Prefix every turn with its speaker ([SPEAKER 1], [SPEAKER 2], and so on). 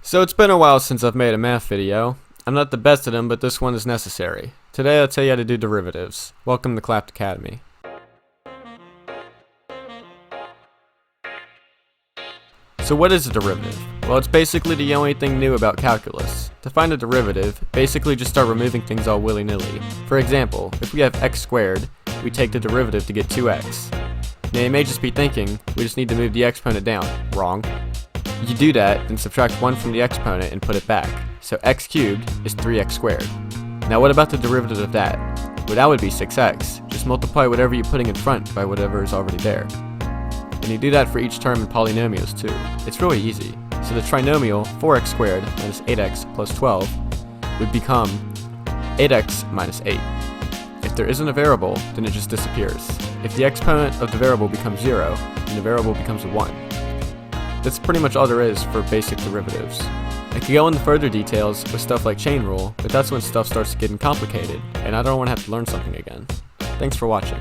[SPEAKER 1] So it's been a while since I've made a math video. I'm not the best at them, but this one is necessary. Today I'll tell you how to do derivatives. Welcome to Clapped Academy. So what is a derivative? Well, it's basically the only thing new about calculus. To find a derivative, basically just start removing things all willy-nilly. For example, if we have x squared, we take the derivative to get 2x. Now you may just be thinking, we just need to move the exponent down. Wrong. You do that, then subtract 1 from the exponent and put it back. So x cubed is 3x squared. Now what about the derivative of that? Well, that would be 6x. Just multiply whatever you're putting in front by whatever is already there. And you do that for each term in polynomials too. It's really easy. So the trinomial 4x squared minus 8x plus 12 would become 8x minus 8. If there isn't a variable, then it just disappears. If the exponent of the variable becomes 0, then the variable becomes a 1. That's pretty much all there is for basic derivatives. I could go into further details with stuff like chain rule, but that's when stuff starts getting complicated, and I don't want to have to learn something again. Thanks for watching.